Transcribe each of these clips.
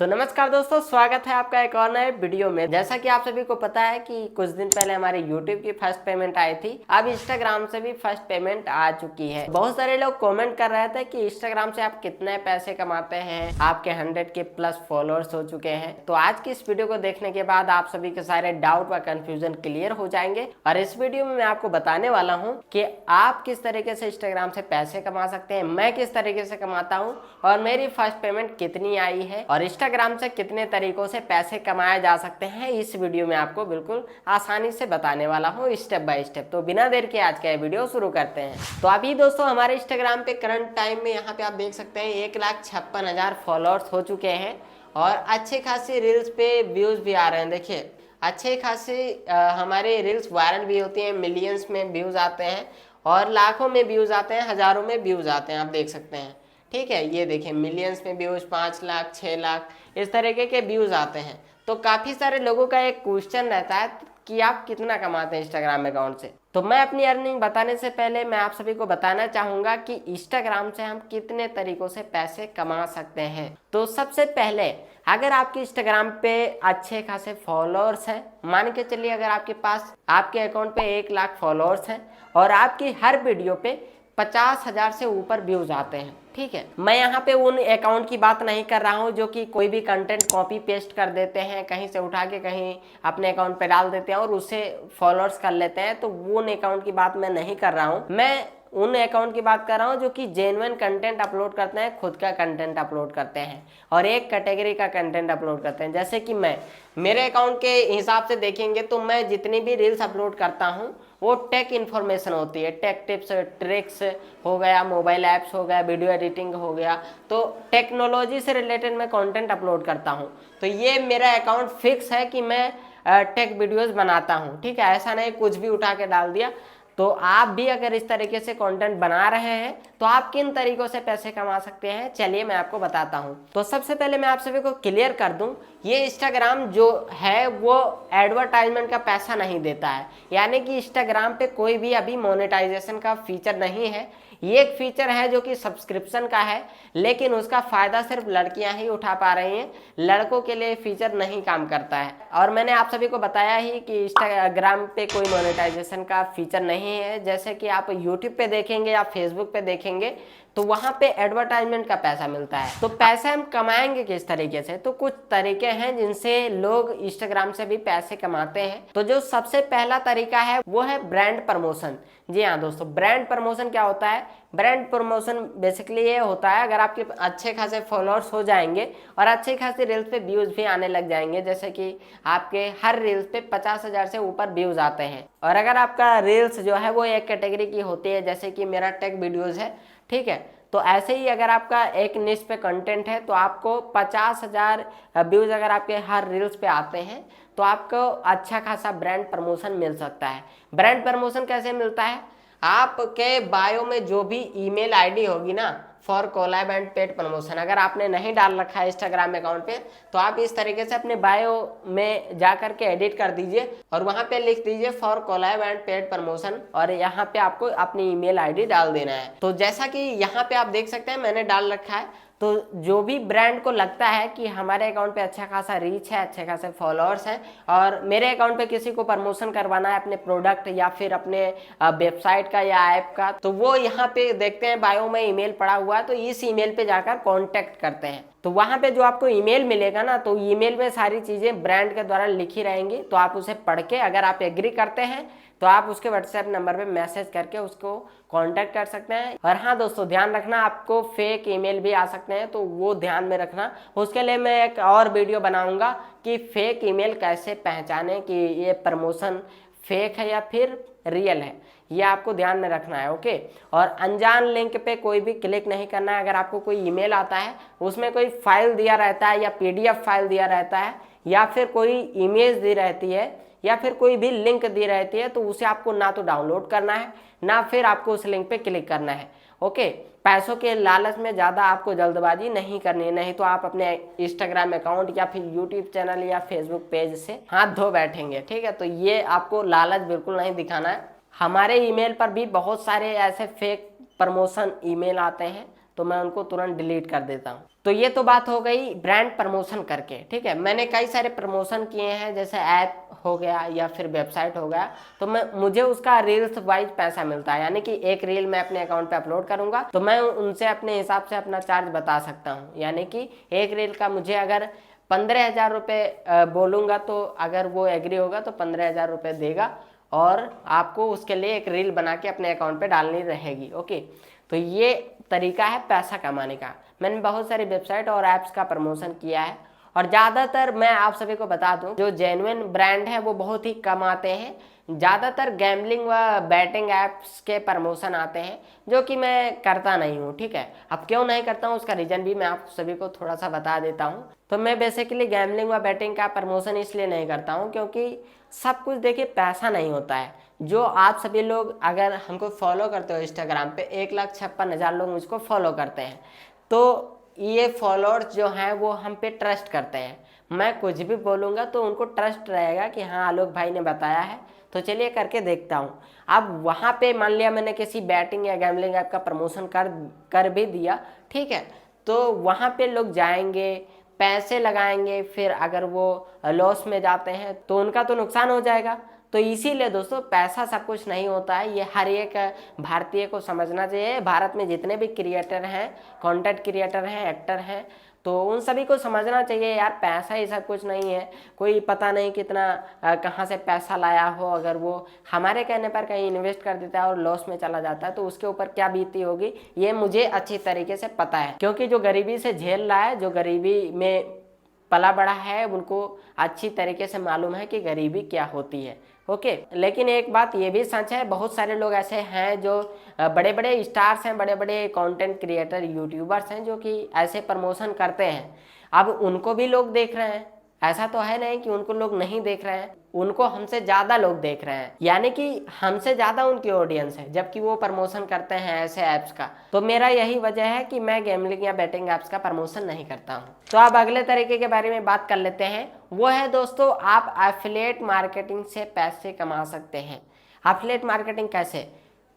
तो नमस्कार दोस्तों, स्वागत है आपका एक और नए वीडियो में। जैसा कि आप सभी को पता है कि कुछ दिन पहले हमारे YouTube की फर्स्ट पेमेंट आई थी। अब Instagram से भी फर्स्ट पेमेंट आ चुकी है। बहुत सारे लोग कमेंट कर रहे थे कि Instagram से आप कितने पैसे कमाते हैं, आपके 100 के प्लस फॉलोअर्स हो चुके हैं। तो आज की इस वीडियो को देखने के बाद आप सभी के सारे डाउट व कंफ्यूजन क्लियर हो जाएंगे और इस वीडियो में मैं आपको बताने वाला हूँ कि आप किस तरीके से Instagram से पैसे कमा सकते हैं, मैं किस तरीके से कमाता हूँ और मेरी फर्स्ट पेमेंट कितनी आई है और इंस्टाग्राम से कितने तरीकों से पैसे कमाए जा सकते हैं। इस वीडियो में आपको बिल्कुल आसानी से बताने वाला हूँ स्टेप बाय स्टेप। तो बिना देर के आज का ये वीडियो शुरू करते हैं। तो अभी दोस्तों हमारे इंस्टाग्राम पे करंट टाइम में यहाँ पे आप देख सकते हैं 1,56,000 फॉलोअर्स हो चुके हैं और अच्छे खासे रील्स पे व्यूज भी आ रहे हैं। देखिए अच्छे खासे हमारे रील्स वायरल भी होती हैं, मिलियंस में व्यूज आते हैं और लाखों में व्यूज आते हैं, हजारों में व्यूज आते हैं, आप देख सकते हैं। ठीक है, ये देखिए मिलियंस में व्यूज 5 लाख 6 लाख इस तरीके के व्यूज आते हैं। तो काफ़ी सारे लोगों का एक क्वेश्चन रहता है कि आप कितना कमाते हैं इंस्टाग्राम अकाउंट से। तो मैं अपनी अर्निंग बताने से पहले मैं आप सभी को बताना चाहूँगा कि इंस्टाग्राम से हम कितने तरीकों से पैसे कमा सकते हैं। तो सबसे पहले अगर आपके इंस्टाग्राम पे अच्छे खासे फॉलोअर्स हैं, मान के चलिए अगर आपके पास आपके अकाउंट पे 1 लाख फॉलोअर्स हैं और आपकी हर वीडियो पे 50,000 से ऊपर व्यूज आते हैं। ठीक है, मैं यहाँ पे उन अकाउंट की बात नहीं कर रहा हूँ जो कि कोई भी कंटेंट कॉपी पेस्ट कर देते हैं, कहीं से उठा के कहीं अपने अकाउंट पे डाल देते हैं और उससे फॉलोअर्स कर लेते हैं। तो वो उन अकाउंट की बात मैं नहीं कर रहा हूँ, मैं उन अकाउंट की बात कर रहा हूँ जो कि जेन्युइन कंटेंट अपलोड करते हैं, खुद का कंटेंट अपलोड करते हैं और एक कैटेगरी का कंटेंट अपलोड करते हैं। जैसे कि मैं मेरे अकाउंट के हिसाब से देखेंगे तो मैं जितनी भी रील्स अपलोड करता हूँ वो टेक इन्फॉर्मेशन होती है, टेक टिप्स ट्रिक्स हो गया, मोबाइल ऐप्स हो गया, वीडियो एडिटिंग हो गया, तो टेक्नोलॉजी से रिलेटेड मैं कंटेंट अपलोड करता हूँ। तो ये मेरा अकाउंट फिक्स है कि मैं टेक वीडियोस बनाता हूँ। ठीक है, ऐसा नहीं कुछ भी उठा के डाल दिया। तो आप भी अगर इस तरीके से कंटेंट बना रहे हैं तो आप किन तरीकों से पैसे कमा सकते हैं, चलिए मैं आपको बताता हूं। तो सबसे पहले मैं आप सभी को क्लियर कर दूं, ये इंस्टाग्राम जो है वो एडवर्टाइजमेंट का पैसा नहीं देता है, यानी कि इंस्टाग्राम पे कोई भी अभी मोनेटाइजेशन का फीचर नहीं है। ये एक फीचर है जो कि सब्सक्रिप्शन का है, लेकिन उसका फायदा सिर्फ लड़कियां ही उठा पा रही हैं, लड़कों के लिए फीचर नहीं काम करता है। और मैंने आप सभी को बताया ही कि इंस्टाग्राम पे कोई मोनेटाइजेशन का फीचर नहीं है। जैसे कि आप यूट्यूब पे देखेंगे या फेसबुक पे देखेंगे तो वहां पे एडवर्टाइजमेंट का पैसा मिलता है। तो पैसे हम कमाएंगे किस तरीके से, तो कुछ तरीके हैं जिनसे लोग इंस्टाग्राम से भी पैसे कमाते हैं। तो जो सबसे पहला तरीका है वो है ब्रांड प्रमोशन। जी हाँ दोस्तों, ब्रांड प्रमोशन क्या होता है? ब्रांड प्रमोशन बेसिकली ये होता है, अगर आपके अच्छे खासे फॉलोअर्स हो जाएंगे और अच्छे खासे रील्स पे व्यूज भी आने लग जाएंगे, जैसे कि आपके हर रील्स पे 50,000 से ऊपर व्यूज आते हैं और अगर आपका रील्स जो है वो एक कैटेगरी की होती है, जैसे कि मेरा टेक वीडियोज है, ठीक है, तो ऐसे ही अगर आपका एक निश पे कंटेंट है तो आपको 50,000 व्यूज अगर आपके हर रील्स पे आते हैं तो आपको अच्छा खासा ब्रांड प्रमोशन मिल सकता है। ब्रांड प्रमोशन कैसे मिलता है? आपके बायो में जो भी ईमेल आईडी होगी ना for collab and paid promotion, अगर आपने नहीं डाल रखा है इंस्टाग्राम अकाउंट पे तो आप इस तरीके से अपने बायो में जा करके एडिट कर दीजिए और वहां पे लिख दीजिए for collab and paid promotion और यहाँ पे आपको अपनी ईमेल आईडी डाल देना है। तो जैसा कि यहाँ पे आप देख सकते हैं मैंने डाल रखा है। तो जो भी ब्रांड को लगता है कि हमारे अकाउंट पे अच्छा खासा रीच है, अच्छे खासे फॉलोअर्स हैं और मेरे अकाउंट पे किसी को प्रमोशन करवाना है अपने प्रोडक्ट या फिर अपने वेबसाइट का या ऐप का, तो वो यहाँ पे देखते हैं बायो में ईमेल पड़ा हुआ है तो इस ईमेल पे जाकर कांटेक्ट करते हैं। तो वहां पे जो आपको ईमेल मिलेगा ना, तो ईमेल में सारी चीजें ब्रांड के द्वारा लिखी रहेंगी। तो आप उसे पढ़ के अगर आप एग्री करते हैं तो आप उसके व्हाट्सएप नंबर पे मैसेज करके उसको कांटेक्ट कर सकते हैं। और हाँ दोस्तों, ध्यान रखना आपको फेक ईमेल भी आ सकते हैं, तो वो ध्यान में रखना। उसके लिए मैं एक और वीडियो बनाऊंगा कि फेक ईमेल कैसे पहचाने कि ये प्रमोशन फेक है या फिर रियल है, ये आपको ध्यान में रखना है। ओके, और अनजान लिंक पे कोई भी क्लिक नहीं करना है। अगर आपको कोई ईमेल आता है उसमें कोई फाइल दिया रहता है या पीडीएफ फाइल दिया रहता है या फिर कोई इमेज दी रहती है या फिर कोई भी लिंक दी रहती है, तो उसे आपको ना तो डाउनलोड करना है ना फिर आपको उस लिंक पे क्लिक करना है। ओके, पैसों के लालच में ज़्यादा आपको जल्दबाजी नहीं करनी है, नहीं तो आप अपने इंस्टाग्राम अकाउंट या फिर यूट्यूब चैनल या फेसबुक पेज से हाथ धो बैठेंगे। ठीक है, तो ये आपको लालच बिल्कुल नहीं दिखाना है। हमारे ईमेल पर भी बहुत सारे ऐसे फेक प्रमोशन ईमेल आते हैं तो मैं उनको तुरंत डिलीट कर देता हूँ। तो ये तो बात हो गई ब्रांड प्रमोशन करके, ठीक है। मैंने कई सारे प्रमोशन किए हैं, जैसे ऐप हो गया या फिर वेबसाइट हो गया, तो मुझे उसका रील्स वाइज पैसा मिलता है। यानी कि एक रील मैं अपने अकाउंट पे अपलोड करूंगा तो मैं उनसे अपने हिसाब से अपना चार्ज बता सकता हूँ। यानी कि एक रील का मुझे अगर 15,000 रुपये बोलूँगा तो अगर वो एग्री होगा तो 15,000 रुपये देगा और आपको उसके लिए एक रील बना के अपने अकाउंट पे डालनी रहेगी। ओके, तो ये तरीका है पैसा कमाने का। मैंने बहुत सारी वेबसाइट और ऐप्स का प्रमोशन किया है और ज़्यादातर मैं आप सभी को बता दूं, जो जेन्युइन ब्रांड है वो बहुत ही कम आते हैं। ज़्यादातर गैम्बलिंग व बैटिंग ऐप्स के प्रमोशन आते हैं, जो कि मैं करता नहीं हूँ, ठीक है। अब क्यों नहीं करता हूँ उसका रीज़न भी मैं आप सभी को थोड़ा सा बता देता हूँ। तो मैं बेसिकली गैम्बलिंग व बैटिंग का प्रमोशन इसलिए नहीं करता हूँ क्योंकि सब कुछ देखिए पैसा नहीं होता है। जो आप सभी लोग अगर हमको फॉलो करते हो इंस्टाग्राम पे, 1,56,000 लोग मुझको फॉलो करते हैं, तो ये फॉलोअर्स जो हैं वो हम पे ट्रस्ट करते हैं। मैं कुछ भी बोलूँगा तो उनको ट्रस्ट रहेगा कि हाँ आलोक भाई ने बताया है, तो चलिए करके देखता हूँ। अब वहाँ पे मान लिया मैंने किसी बैटिंग या गैम्बलिंग ऐप का प्रमोशन कर भी दिया, ठीक है, तो वहाँ पे लोग जाएंगे, पैसे लगाएंगे, फिर अगर वो लॉस में जाते हैं तो उनका तो नुकसान हो जाएगा। तो इसीलिए दोस्तों पैसा सब कुछ नहीं होता है, ये हर एक भारतीय को समझना चाहिए। भारत में जितने भी क्रिएटर हैं, कंटेंट क्रिएटर हैं, एक्टर हैं, तो उन सभी को समझना चाहिए यार पैसा ही सब कुछ नहीं है। कोई पता नहीं कितना कहाँ से पैसा लाया हो, अगर वो हमारे कहने पर कहीं इन्वेस्ट कर देता है और लॉस में चला जाता है तो उसके ऊपर क्या बीती होगी ये मुझे अच्छी तरीके से पता है। क्योंकि जो गरीबी से झेल रहा है, जो गरीबी में पला बड़ा है, उनको अच्छी तरीके से मालूम है कि गरीबी क्या होती है। ओके, लेकिन एक बात ये भी सच है, बहुत सारे लोग ऐसे हैं जो बड़े बड़े स्टार्स हैं, बड़े बड़े कंटेंट क्रिएटर यूट्यूबर्स हैं जो कि ऐसे प्रमोशन करते हैं। अब उनको भी लोग देख रहे हैं, ऐसा तो है नहीं कि उनको लोग नहीं देख रहे हैं, उनको हमसे ज़्यादा लोग देख रहे हैं, यानी कि हमसे ज़्यादा उनकी ऑडियंस है, जबकि वो प्रमोशन करते हैं ऐसे ऐप्स का। तो मेरा यही वजह है कि मैं गैम्बलिंग या बैटिंग ऐप्स का प्रमोशन नहीं करता हूँ। तो अब अगले तरीके के बारे में बात कर लेते हैं, वो है दोस्तों आप एफिलिएट मार्केटिंग से पैसे कमा सकते हैं। एफिलिएट मार्केटिंग कैसे?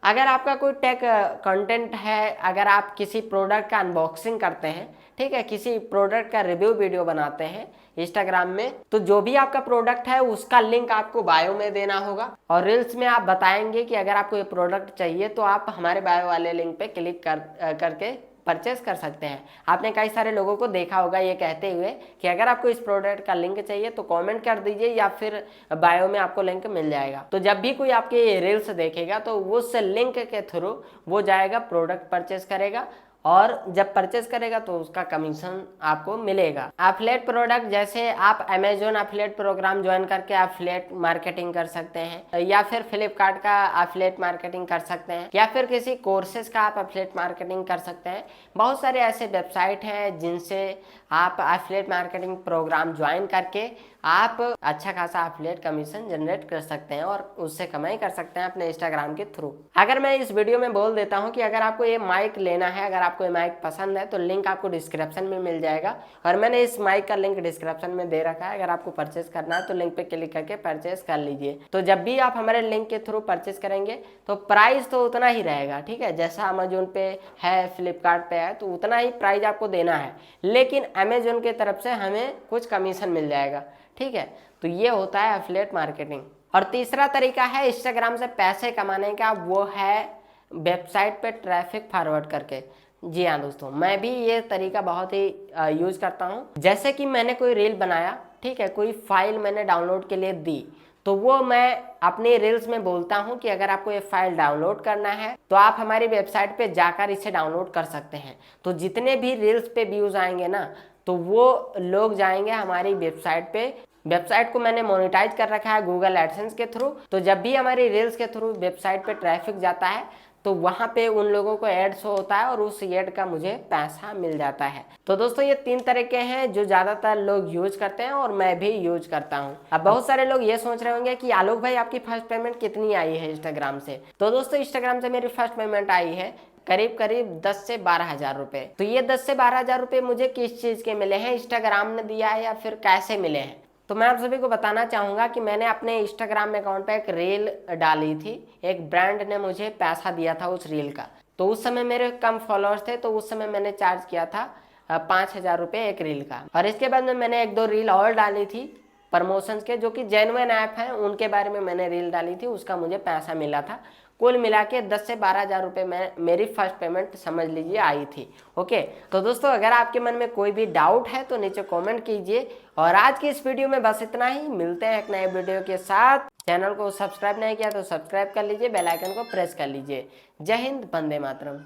अगर आपका कोई टेक कंटेंट है, अगर आप किसी प्रोडक्ट का अनबॉक्सिंग करते हैं, ठीक है, किसी प्रोडक्ट का रिव्यू वीडियो बनाते हैं इंस्टाग्राम में, तो जो भी आपका प्रोडक्ट है उसका लिंक आपको बायो में देना होगा और रील्स में आप बताएंगे कि अगर आपको ये प्रोडक्ट चाहिए तो आप हमारे बायो वाले लिंक पे क्लिक करके परचेस कर सकते हैं। आपने कई सारे लोगों को देखा होगा ये कहते हुए कि अगर आपको इस प्रोडक्ट का लिंक चाहिए तो कमेंट कर दीजिए या फिर बायो में आपको लिंक मिल जाएगा। तो जब भी कोई आपके रील्स देखेगा तो उस लिंक के थ्रू वो जाएगा, प्रोडक्ट परचेस करेगा और जब परचेस करेगा तो उसका कमीशन आपको मिलेगा। एफिलिएट प्रोडक्ट जैसे आप अमेजोन एफिलिएट प्रोग्राम ज्वाइन करके एफिलिएट मार्केटिंग कर सकते हैं, या फिर फ्लिपकार्ट का एफिलिएट मार्केटिंग कर सकते हैं, या फिर किसी कोर्सेज का आप एफिलिएट मार्केटिंग कर सकते हैं। बहुत सारे ऐसे वेबसाइट हैं जिनसे आप एफिलिएट मार्केटिंग प्रोग्राम ज्वाइन करके आप अच्छा खासा एफिलिएट कमीशन जनरेट कर सकते हैं और उससे कमाई कर सकते हैं अपने इंस्टाग्राम के थ्रू। अगर मैं इस वीडियो में बोल देता हूं कि अगर आपको ये माइक लेना है, अगर आपको ये माइक पसंद है तो लिंक आपको डिस्क्रिप्शन में मिल जाएगा और मैंने इस माइक का लिंक डिस्क्रिप्शन में दे रखा है। अगर आपको परचेस करना है तो लिंक पे क्लिक करके परचेस कर लीजिए। तो जब भी आप हमारे लिंक के थ्रू परचेस करेंगे तो प्राइस तो उतना ही रहेगा, ठीक है, जैसा अमेजोन पे है, फ्लिपकार्ट पे है, तो उतना ही प्राइस आपको देना है, लेकिन अमेजोन की तरफ से हमें कुछ कमीशन मिल जाएगा, ठीक है। तो ये होता है एफिलिएट मार्केटिंग। और तीसरा तरीका है इंस्टाग्राम से पैसे कमाने का, वो है वेबसाइट पे ट्रैफिक फॉरवर्ड करके। जी हाँ दोस्तों, मैं भी ये तरीका बहुत ही यूज करता हूँ। जैसे कि मैंने कोई रील बनाया, ठीक है, कोई फाइल मैंने डाउनलोड के लिए दी, तो वो मैं अपनी रील्स में बोलता हूँ कि अगर आपको ये फाइल डाउनलोड करना है तो आप हमारी वेबसाइट पे जाकर इसे डाउनलोड कर सकते हैं। तो जितने भी रील्स पे व्यूज आएंगे ना, तो वो लोग जाएंगे हमारी वेबसाइट पे। वेबसाइट को मैंने मोनेटाइज कर रखा है गूगल एडसेंस के थ्रू, तो जब भी हमारी रील्स के थ्रू वेबसाइट पे ट्रैफिक जाता है तो वहाँ पे उन लोगों को ऐड शो होता है और उस ऐड का मुझे पैसा मिल जाता है। तो दोस्तों ये 3 तरीके हैं जो ज़्यादातर लोग यूज करते हैं और मैं भी यूज करता हूँ। अब बहुत सारे लोग ये सोच रहे होंगे कि आलोक भाई आपकी फर्स्ट पेमेंट कितनी आई है इंस्टाग्राम से। तो दोस्तों इंस्टाग्राम से मेरी फर्स्ट पेमेंट आई है करीब 10 से 12 हजार रुपए। तो ये 10 से 12 हजार रुपए मुझे किस चीज के मिले हैं, इंस्टाग्राम ने दिया है या फिर कैसे मिले हैं? तो मैं आप सभी को बताना चाहूँगा कि मैंने अपने इंस्टाग्राम अकाउंट पे एक रील डाली थी, एक ब्रांड ने मुझे पैसा दिया था उस रील का। तो उस समय मेरे कम फॉलोअर्स थे, तो उस समय मैंने चार्ज किया था 5,000 रुपये एक रील का। और इसके बाद में मैंने 1-2 रील और डाली थी प्रमोशंस के, जो कि जेन्युइन ऐप हैं उनके बारे में मैंने रील डाली थी, उसका मुझे पैसा मिला था। कुल मिला के 10 से 12,000 रुपये में मेरी फर्स्ट पेमेंट समझ लीजिए आई थी। ओके, तो दोस्तों अगर आपके मन में कोई भी डाउट है तो नीचे कमेंट कीजिए। और आज की इस वीडियो में बस इतना ही, मिलते हैं एक नए वीडियो के साथ। चैनल को सब्सक्राइब नहीं किया तो सब्सक्राइब कर लीजिए, बेल आइकन को प्रेस कर लीजिए। जय हिंद, वंदे मातरम।